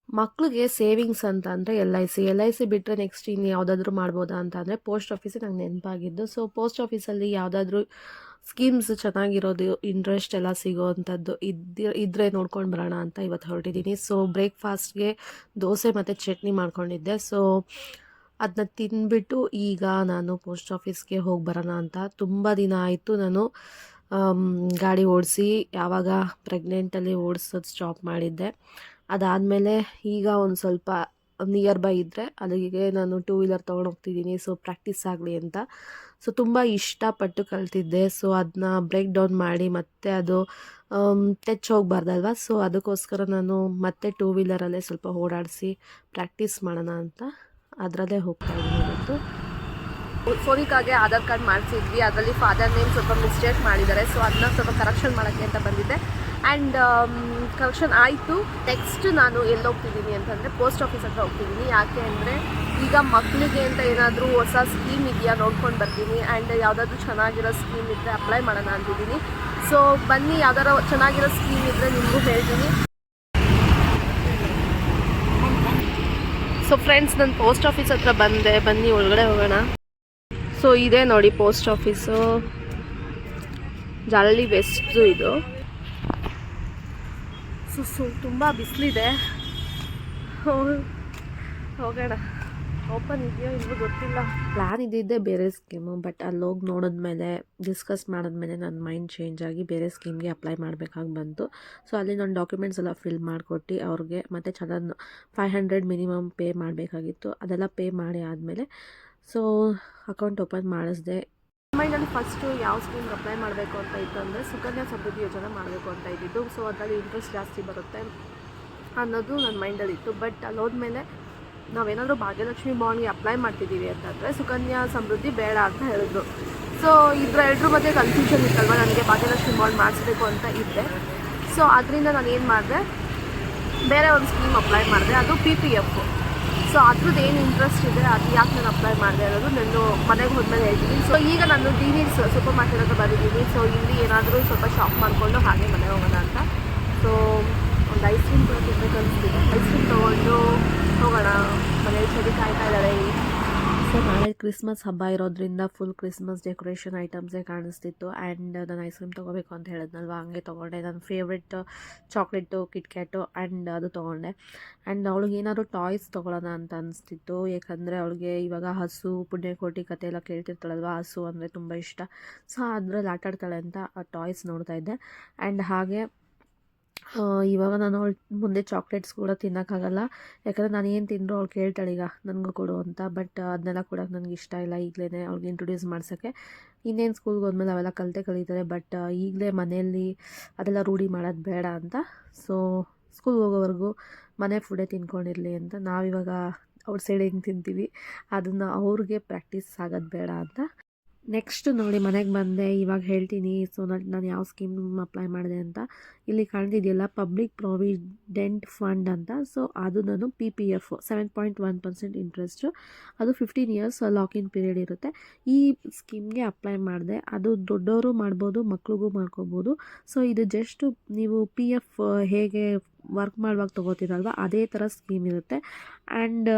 ಮಕ್ಳಿಗೆ ಸೇವಿಂಗ್ಸ್ ಅಂತ ಅಂದರೆ ಎಲ್ ಐ ಸಿ ಬಿಟ್ಟರೆ ನೆಕ್ಸ್ಟ್ ಇನ್ನು ಯಾವುದಾದ್ರೂ ಮಾಡ್ಬೋದಾ ಅಂತ ಅಂದರೆ ಪೋಸ್ಟ್ ಆಫೀಸೇ ನಂಗೆ ನೆನಪಾಗಿದ್ದು. ಸೊ ಪೋಸ್ಟ್ ಆಫೀಸಲ್ಲಿ ಯಾವುದಾದ್ರೂ ಸ್ಕೀಮ್ಸ್ ಚೆನ್ನಾಗಿರೋದು, ಇಂಟ್ರೆಸ್ಟ್ ಎಲ್ಲ ಸಿಗೋ ಅಂಥದ್ದು ಇದ್ದರೆ ನೋಡ್ಕೊಂಡು ಬರೋಣ ಅಂತ ಇವತ್ತು ಹೊರಟಿದ್ದೀನಿ. ಸೊ ಬ್ರೇಕ್ಫಾಸ್ಟ್ಗೆ ದೋಸೆ ಮತ್ತು ಚಟ್ನಿ ಮಾಡ್ಕೊಂಡಿದ್ದೆ. ಸೊ ಅದನ್ನ ತಿಂದ್ಬಿಟ್ಟು ಈಗ ನಾನು ಪೋಸ್ಟ್ ಆಫೀಸ್ಗೆ ಹೋಗಿ ಬರೋಣ ಅಂತ. ತುಂಬ ದಿನ ಆಯಿತು ನಾನು ಗಾಡಿ ಓಡಿಸಿ, ಯಾವಾಗ ಪ್ರೆಗ್ನೆಂಟಲ್ಲಿ ಓಡಿಸೋದು ಸ್ಟಾಪ್ ಮಾಡಿದ್ದೆ. ಅದಾದಮೇಲೆ ಈಗ ಒಂದು ಸ್ವಲ್ಪ ನಿಯರ್ ಬೈ ಇದ್ದರೆ ಅಲ್ಲಿಗೆ ನಾನು ಟೂ ವೀಲರ್ ತೊಗೊಂಡು ಹೋಗ್ತಿದ್ದೀನಿ. ಸೊ ಪ್ರಾಕ್ಟೀಸ್ ಆಗಲಿ ಅಂತ. ಸೊ ತುಂಬ ಇಷ್ಟಪಟ್ಟು ಕಲ್ತಿದ್ದೆ. ಸೊ ಅದನ್ನ ಬ್ರೇಕ್ ಡೌನ್ ಮಾಡಿ ಮತ್ತೆ ಅದು ಟಚ್ ಹೋಗ್ಬಾರ್ದಲ್ವ. ಸೊ ಅದಕ್ಕೋಸ್ಕರ ನಾನು ಮತ್ತೆ ಟೂ ವೀಲರಲ್ಲೇ ಸ್ವಲ್ಪ ಓಡಾಡಿಸಿ ಪ್ರಾಕ್ಟೀಸ್ ಮಾಡೋಣ ಅಂತ ಅದರಲ್ಲೇ ಹೋಗ್ತಾ ಇದ್ದೀನಿ ಇವತ್ತು. ಸೋನಿಕಾಗೆ ಆಧಾರ್ ಕಾರ್ಡ್ ಮಾಡಿಸಿದ್ವಿ, ಅದರಲ್ಲಿ ಫಾದರ್ ನೇಮ್ ಸ್ವಲ್ಪ ಮಿಸ್ಟೇಕ್ ಮಾಡಿದ್ದಾರೆ. ಸೊ ಅದನ್ನ ಸ್ವಲ್ಪ ಕರೆಕ್ಷನ್ ಮಾಡೋಕ್ಕೆ ಅಂತ ಬಂದಿದ್ದೆ. ಆ್ಯಂಡ್ ಕರೆಕ್ಷನ್ ಆಯಿತು. ನೆಕ್ಸ್ಟ್ ನಾನು ಎಲ್ಲಿ ಹೋಗ್ತಿದ್ದೀನಿ ಅಂತಂದರೆ ಪೋಸ್ಟ್ ಆಫೀಸ್ ಹತ್ರ ಹೋಗ್ತಿದ್ದೀನಿ. ಯಾಕೆ ಅಂದರೆ ಈಗ ಮಕ್ಕಳಿಗೆ ಅಂತ ಏನಾದರೂ ಹೊಸ ಸ್ಕೀಮ್ ಇದೆಯಾ ನೋಡ್ಕೊಂಡು ಬರ್ತೀನಿ. ಆ್ಯಂಡ್ ಯಾವುದಾದ್ರೂ ಚೆನ್ನಾಗಿರೋ ಸ್ಕೀಮ್ ಇದ್ದರೆ ಅಪ್ಲೈ ಮಾಡೋಣ ಅಂತಿದ್ದೀನಿ. ಸೊ ಬನ್ನಿ, ಯಾವ್ದಾರು ಚೆನ್ನಾಗಿರೋ ಸ್ಕೀಮ್ ಇದ್ದರೆ ನಿಮಗೂ ಹೇಳ್ತೀನಿ. ಸೊ ಫ್ರೆಂಡ್ಸ್, ನಾನು ಪೋಸ್ಟ್ ಆಫೀಸ್ ಹತ್ರ ಬಂದೆ. ಬನ್ನಿ ಒಳಗಡೆ ಹೋಗೋಣ. ಸೊ ಇದೇ ನೋಡಿ ಪೋಸ್ಟ್ ಆಫೀಸು, ಜಾಲಹಳ್ಳಿ ವೆಸ್ಟು ಇದು. ಸೊ ತುಂಬ ಬಿಸಿಲಿದೆ. ಹೋಗೋಣ. ಓಪನ್ ಇದೆಯೋ ಇಲ್ಲವೋ ಗೊತ್ತಿಲ್ಲ. ಪ್ಲ್ಯಾನ್ ಇದ್ದಿದ್ದೆ ಬೇರೆ ಸ್ಕೀಮು, ಬಟ್ ಅಲ್ಲಿ ಹೋಗಿ ನೋಡಿದ್ಮೇಲೆ ಡಿಸ್ಕಸ್ ಮಾಡಿದ್ಮೇಲೆ ನನ್ನ ಮೈಂಡ್ ಚೇಂಜ್ ಆಗಿ ಬೇರೆ ಸ್ಕೀಮ್ಗೆ ಅಪ್ಲೈ ಮಾಡಬೇಕಾಗಿ ಬಂತು. ಸೊ ಅಲ್ಲಿ ನನ್ನ ಡಾಕ್ಯುಮೆಂಟ್ಸ್ ಎಲ್ಲ ಫಿಲ್ ಮಾಡಿಕೊಟ್ಟು ಅವ್ರಿಗೆ ಮತ್ತು ಚೆನ್ನಾಗಿ 500 ಮಿನಿಮಮ್ ಪೇ ಮಾಡಬೇಕಾಗಿತ್ತು. ಅದೆಲ್ಲ ಪೇ ಮಾಡಿ ಆದಮೇಲೆ ಸೊ ಅಕೌಂಟ್ ಓಪನ್ ಮಾಡಿಸ್ದೆ. ಮೈಂಡಲ್ಲಿ ಫಸ್ಟು ಯಾವ ಸ್ಕೀಮ್ಗೆ ಅಪ್ಲೈ ಮಾಡಬೇಕು ಅಂತ ಇತ್ತು ಅಂದರೆ ಸುಕನ್ಯಾ ಸಮೃದ್ಧಿ ಯೋಜನೆ ಮಾಡಬೇಕು ಅಂತ ಇದ್ದಿದ್ದು. ಸೊ ಅದರಲ್ಲಿ ಇಂಟ್ರೆಸ್ಟ್ ಜಾಸ್ತಿ ಬರುತ್ತೆ ಅನ್ನೋದು ನನ್ನ ಮೈಂಡಲ್ಲಿತ್ತು. ಬಟ್ ಅಲ್ಲಿ ಹೋದ್ಮೇಲೆ ನಾವೇನಾದರೂ ಭಾಗ್ಯಲಕ್ಷ್ಮಿ ಬಾಂಡ್ಗೆ ಅಪ್ಲೈ ಮಾಡ್ತಿದ್ದೀವಿ ಅಂತಂದರೆ ಸುಕನ್ಯಾ ಸಮೃದ್ಧಿ ಬೇಡ ಅಂತ ಹೇಳಿದ್ರು. ಸೊ ಎರಡರ ಮಧ್ಯೆ ಕನ್ಫ್ಯೂಷನ್ ಇತ್ತಲ್ವ, ನನಗೆ ಭಾಗ್ಯಲಕ್ಷ್ಮಿ ಬಾಂಡ್ ಮಾಡಿಸ್ಬೇಕು ಅಂತ ಇದ್ದೆ. ಸೊ ಅದರಿಂದ ನಾನು ಏನು ಮಾಡಿದೆ, ಬೇರೆ ಒಂದು ಸ್ಕೀಮ್ ಅಪ್ಲೈ ಮಾಡಿದೆ, ಅದು PPF. ಸೊ ಅದ್ರದ್ದು ಏನು ಇಂಟ್ರೆಸ್ಟ್ ಇದೆ, ಅದು ಯಾಕೆ ನಾನು ಅಪ್ಲೈ ಮಾಡಿದೆ ಅನ್ನೋದು ನಾನು ಮನೆಗೆ ಹೋದ್ಮೇಲೆ ಹೇಳ್ತೀನಿ. ಸೊ ಈಗ ನಾನು DV's ಸೂಪರ್ ಮಾರ್ಕೆಟ್ ಹತ್ರ ಬಂದಿದ್ದೀನಿ. ಸೊ ಇಲ್ಲಿ ಏನಾದರೂ ಸ್ವಲ್ಪ ಶಾಪ್ ಮಾಡಿಕೊಂಡು ಹಾಗೆ ಮನೆಗೆ ಹೋಗೋಣ ಅಂತ. ಸೊ ಒಂದು ಐಸ್ ಕ್ರೀಮ್ ಕೂಡ ತಿನ್ನಬೇಕು ಅನಿಸ್ತಿದೆ. ಐಸ್ ಕ್ರೀಮ್ ತೊಗೊಂಡು ಹೋಗೋಣ. ಮನೇಲಿ ಚಳಿ ಕಾಯ್ತಾ ಇದ್ದಾರೆ. ಸೊ ನಾಳೆ ಕ್ರಿಸ್ಮಸ್ ಹಬ್ಬ ಇರೋದ್ರಿಂದ ಫುಲ್ ಕ್ರಿಸ್ಮಸ್ ಡೆಕೋರೇಷನ್ ಐಟಮ್ಸೇ ಕಾಣಿಸ್ತಿತ್ತು. ಆ್ಯಂಡ್ ನಾನು ಐಸ್ ಕ್ರೀಮ್ ತೊಗೋಬೇಕು ಅಂತ ಹೇಳಿದ್ನಲ್ವ, ಹಂಗೆ ತೊಗೊಂಡೆ. ನನ್ನ ಫೇವ್ರೆಟ್ ಚಾಕ್ಲೇಟು ಕಿಟ್ಕ್ಯಾಟು ಆ್ಯಂಡ್ ಅದು ತೊಗೊಂಡೆ. ಆ್ಯಂಡ್ ಅವಳಿಗೆ ಏನಾದ್ರು ಟಾಯ್ಸ್ ತೊಗೊಳ್ಳೋಣ ಅಂತ ಅನಿಸ್ತಿತ್ತು. ಯಾಕಂದರೆ ಅವಳಿಗೆ ಇವಾಗ ಹಸು, ಪುಣ್ಯಕೋಟಿ ಕತೆ ಎಲ್ಲ ಕೇಳ್ತಿರ್ತಾಳಲ್ವ, ಹಸು ಅಂದರೆ ತುಂಬ ಇಷ್ಟ. ಸೊ ಅದರಲ್ಲಿ ಆಟಾಡ್ತಾಳೆ ಅಂತ ಆ ಟಾಯ್ಸ್ ನೋಡ್ತಾ ಇದ್ದೆ. ಆ್ಯಂಡ್ ಹಾಗೆ ಇವಾಗ ನಾನು ಅವಳು ಮುಂದೆ ಚಾಕ್ಲೇಟ್ಸ್ ಕೂಡ ತಿನ್ನೋಕ್ಕಾಗಲ್ಲ. ಯಾಕಂದರೆ ನಾನು ಏನು ತಿಂದರೂ ಅವಳು ಕೇಳ್ತಾಳೆ ಈಗ ನನಗೂ ಕೊಡು ಅಂತ. ಬಟ್ ಅದನ್ನೆಲ್ಲ ಕೊಡೋಕೆ ನನಗೆ ಇಷ್ಟ ಇಲ್ಲ. ಈಗಲೇ ಅವ್ಳಿಗೆ ಇಂಟ್ರೊಡ್ಯೂಸ್ ಮಾಡ್ಸೋಕ್ಕೆ. ಇನ್ನೇನು ಸ್ಕೂಲ್ಗೆ ಹೋದ್ಮೇಲೆ ಅವೆಲ್ಲ ಕಲಿತಾರೆ. ಬಟ್ ಈಗಲೇ ಮನೆಯಲ್ಲಿ ಅದೆಲ್ಲ ರೂಢಿ ಮಾಡೋದು ಬೇಡ ಅಂತ. ಸೊ ಸ್ಕೂಲ್ಗೆ ಹೋಗೋವರೆಗೂ ಮನೆ ಫುಡ್ಡೇ ತಿನ್ಕೊಂಡಿರಲಿ ಅಂತ ನಾವಿವಾಗ ಔಟ್ ಸೈಡ್ ಹೆಂಗೆ ತಿಂತೀವಿ ಅದನ್ನು ಅವ್ರಿಗೆ ಪ್ರಾಕ್ಟೀಸ್ ಆಗೋದು ಬೇಡ ಅಂತ. ನೆಕ್ಸ್ಟ್ ನೋಡಿ ಮನೆಗೆ ಬಂದೆ. ಇವಾಗ ಹೇಳ್ತೀನಿ. ಸೊ ನಾನು ಯಾವ ಸ್ಕೀಮ್ ಅಪ್ಲೈ ಮಾಡಿದೆ ಅಂತ. ಇಲ್ಲಿ ಕಾಣ್ತಿದೆಯಲ್ಲ, ಪಬ್ಲಿಕ್ ಪ್ರಾವಿಡೆಂಟ್ ಫಂಡ್ ಅಂತ. ಸೊ ಅದು ನಾನು PPF 7.1% ಇಂಟ್ರೆಸ್ಟು, ಅದು 15 ಇಯರ್ಸ್ ಲಾಕಿನ್ ಪೀರಿಯಡ್ ಇರುತ್ತೆ. ಈ ಸ್ಕೀಮ್ಗೆ ಅಪ್ಲೈ ಮಾಡಿದೆ. ಅದು ದೊಡ್ಡವರು ಮಾಡ್ಬೋದು, ಮಕ್ಳಿಗೂ ಮಾಡ್ಕೋಬೋದು. ಸೊ ಇದು ಜಸ್ಟ್ ನೀವು PF ಹೇಗೆ ವರ್ಕ್ ಮಾಡುವಾಗ ತೊಗೋತೀರಲ್ವ ಅದೇ ಥರ ಸ್ಕೀಮ್ ಇರುತ್ತೆ. ಆ್ಯಂಡ್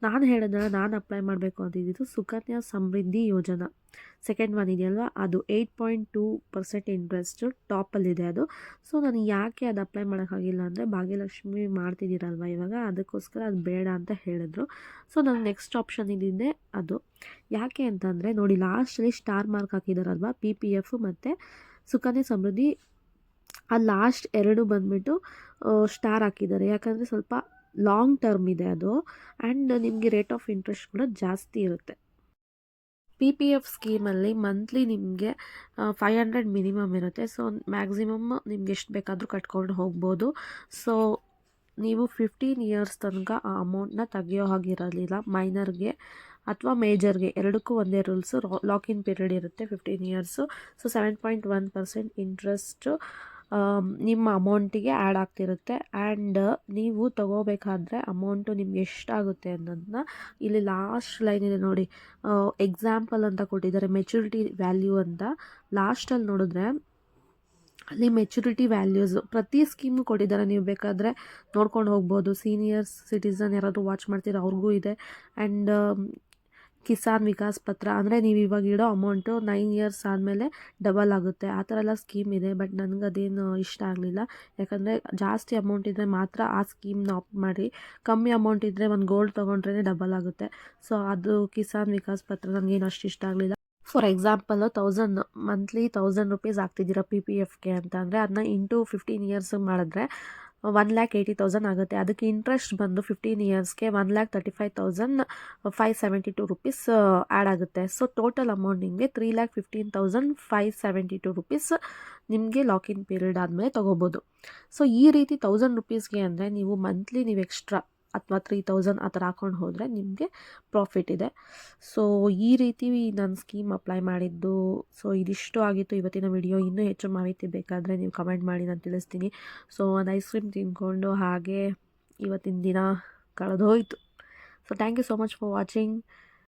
ನಾನು ಹೇಳಿದ್ನಲ್ಲ, ನಾನು ಅಪ್ಲೈ ಮಾಡಬೇಕು ಅಂತಿದ್ದು ಸುಕನ್ಯಾ ಸಮೃದ್ಧಿ ಯೋಜನಾ ಸೆಕೆಂಡ್ ಒನ್ ಇದೆಯಲ್ವ, ಅದು 8.2% ಇಂಟ್ರೆಸ್ಟು ಟಾಪಲ್ಲಿದೆ ಅದು. ಸೊ ನಾನು ಯಾಕೆ ಅದು ಅಪ್ಲೈ ಮಾಡೋಕ್ಕಾಗಿಲ್ಲ ಅಂದರೆ ಭಾಗ್ಯಲಕ್ಷ್ಮಿ ಮಾಡ್ತಿದ್ದೀರಲ್ವ ಇವಾಗ, ಅದಕ್ಕೋಸ್ಕರ ಅದು ಬೇಡ ಅಂತ ಹೇಳಿದ್ರು. ಸೊ ನಾನು ನೆಕ್ಸ್ಟ್ ಆಪ್ಷನ್ ಇದ್ದಿದ್ದೆ ಅದು. ಯಾಕೆ ಅಂತಂದರೆ ನೋಡಿ, ಲಾಸ್ಟಲ್ಲಿ ಸ್ಟಾರ್ ಮಾರ್ಕ್ ಹಾಕಿದಾರಲ್ವ PPF ಮತ್ತು ಸುಕನ್ಯಾ ಸಮೃದ್ಧಿ, ಆ ಲಾಸ್ಟ್ ಎರಡು ಬಂದುಬಿಟ್ಟು ಸ್ಟಾರ್ ಹಾಕಿದ್ದಾರೆ. ಯಾಕಂದರೆ ಸ್ವಲ್ಪ ಲಾಂಗ್ ಟರ್ಮ್ ಇದೆ ಅದು. ಆ್ಯಂಡ್ ನಿಮಗೆ ರೇಟ್ ಆಫ್ ಇಂಟ್ರೆಸ್ಟ್ ಕೂಡ ಜಾಸ್ತಿ ಇರುತ್ತೆ. PPF ಸ್ಕೀಮಲ್ಲಿ ಮಂತ್ಲಿ ನಿಮಗೆ 500 ಮಿನಿಮಮ್ ಇರುತ್ತೆ. ಸೊ ಮ್ಯಾಕ್ಸಿಮಮ್ ನಿಮ್ಗೆ ಎಷ್ಟು ಬೇಕಾದರೂ ಕಟ್ಕೊಂಡು ಹೋಗ್ಬೋದು. ಸೊ ನೀವು 15 ಇಯರ್ಸ್ ತನಕ ಆ ಅಮೌಂಟ್ನ ತೆಗಿಯೋ ಹಾಗಿರಲಿಲ್ಲ. ಮೈನರ್ಗೆ ಅಥವಾ ಮೇಜರ್ಗೆ ಎರಡಕ್ಕೂ ಒಂದೇ ರೂಲ್ಸು. ಲಾಕಿನ್ ಪೀರಿಯಡ್ ಇರುತ್ತೆ 15 ಇಯರ್ಸು. ಸೊ 7.1% ಇಂಟ್ರೆಸ್ಟು ನಿಮ್ಮ ಅಮೌಂಟಿಗೆ ಆ್ಯಡ್ ಆಗ್ತಿರುತ್ತೆ. ಆ್ಯಂಡ್ ನೀವು ತಗೋಬೇಕಾದ್ರೆ ಅಮೌಂಟು ನಿಮ್ಗೆ ಎಷ್ಟಾಗುತ್ತೆ ಅನ್ನೋದನ್ನ ಇಲ್ಲಿ ಲಾಸ್ಟ್ ಲೈನ್ ಇದೆ ನೋಡಿ, ಎಕ್ಸಾಂಪಲ್ ಅಂತ ಕೊಟ್ಟಿದ್ದಾರೆ, ಮೆಚುರಿಟಿ ವ್ಯಾಲ್ಯೂ ಅಂತ. ಲಾಸ್ಟಲ್ಲಿ ನೋಡಿದ್ರೆ ಅಲ್ಲಿ ಮೆಚುರಿಟಿ ವ್ಯಾಲ್ಯೂಸು ಪ್ರತಿ ಸ್ಕೀಮು ಕೊಟ್ಟಿದ್ದಾರೆ, ನೀವು ಬೇಕಾದರೆ ನೋಡ್ಕೊಂಡು ಹೋಗ್ಬೋದು. ಸೀನಿಯರ್ಸ್ ಸಿಟಿಸನ್ ಯಾರಾದರೂ ವಾಚ್ ಮಾಡ್ತೀರಾ ಅವ್ರಿಗೂ ಇದೆ. ಆ್ಯಂಡ್ ಕಿಸಾನ್ ವಿಕಾಸ್ ಪತ್ರ ಅಂದರೆ ನೀವು ಇವಾಗ ಇಡೋ ಅಮೌಂಟು 9 ಇಯರ್ಸ್ ಆದಮೇಲೆ ಡಬಲ್ ಆಗುತ್ತೆ, ಆ ಥರ ಎಲ್ಲ ಸ್ಕೀಮ್ ಇದೆ. ಬಟ್ ನನಗೆ ಅದೇನು ಇಷ್ಟ ಆಗಲಿಲ್ಲ, ಯಾಕಂದರೆ ಜಾಸ್ತಿ ಅಮೌಂಟ್ ಇದ್ದರೆ ಮಾತ್ರ ಆ ಸ್ಕೀಮ್ನ ಆಪ್ಟ್ ಮಾಡಿ. ಕಮ್ಮಿ ಅಮೌಂಟ್ ಇದ್ದರೆ ಒಂದು ಗೋಲ್ಡ್ ತೊಗೊಂಡ್ರೇ ಡಬಲ್ ಆಗುತ್ತೆ. ಸೊ ಅದು ಕಿಸಾನ್ ವಿಕಾಸ್ ಪತ್ರ ನನಗೇನು ಅಷ್ಟು ಇಷ್ಟ ಆಗಲಿಲ್ಲ. ಫಾರ್ ಎಕ್ಸಾಂಪಲು 1000 ಮಂತ್ಲಿ 1000 ರುಪೀಸ್ ಆಗ್ತಿದ್ದೀರಾ ಪಿ ಪಿ ಎಫ್ಗೆ ಅಂತ ಅಂದರೆ ಅದನ್ನ ಇಂಟು 15 ಇಯರ್ಸ್ ಮಾಡಿದ್ರೆ 1,80,000 ಆಗುತ್ತೆ. ಅದಕ್ಕೆ ಇಂಟ್ರೆಸ್ಟ್ ಬಂದು 15 ಇಯರ್ಸ್ಗೆ 1,35,572 ರುಪೀಸ್ ಆ್ಯಡ್ ಆಗುತ್ತೆ. ಸೊ ಟೋಟಲ್ ಅಮೌಂಟ್ ನಿಮಗೆ 3,15,572 ರುಪೀಸ್ ನಿಮಗೆ ಲಾಕಿನ್ ಪೀರಿಯಡ್ ಆದಮೇಲೆ ತೊಗೋಬೋದು. ಸೊ ಈ ರೀತಿ 1000 ರುಪೀಸ್ಗೆ ಅಂದರೆ ನೀವು ಮಂತ್ಲಿ ನೀವು ಎಕ್ಸ್ಟ್ರಾ ಅಥವಾ 3,000 ಆ ಥರ ಹಾಕ್ಕೊಂಡು ಹೋದರೆ ನಿಮಗೆ ಪ್ರಾಫಿಟ್ ಇದೆ. ಸೊ ಈ ರೀತಿ ನಾನು ಸ್ಕೀಮ್ ಅಪ್ಲೈ ಮಾಡಿದ್ದು. ಸೊ ಇದಿಷ್ಟು ಆಗಿತ್ತು ಇವತ್ತಿನ ವಿಡಿಯೋ. ಇನ್ನೂ ಹೆಚ್ಚು ಮಾಹಿತಿ ಬೇಕಾದರೆ ನೀವು ಕಮೆಂಟ್ ಮಾಡಿ, ನಾನು ತಿಳಿಸ್ತೀನಿ. ಸೊ ಒಂದು ಐಸ್ ಕ್ರೀಮ್ ತಿಂದ್ಕೊಂಡು ಹಾಗೆ ಇವತ್ತಿನ ದಿನ ಕಳೆದೋಯ್ತು. So thank you so much for watching.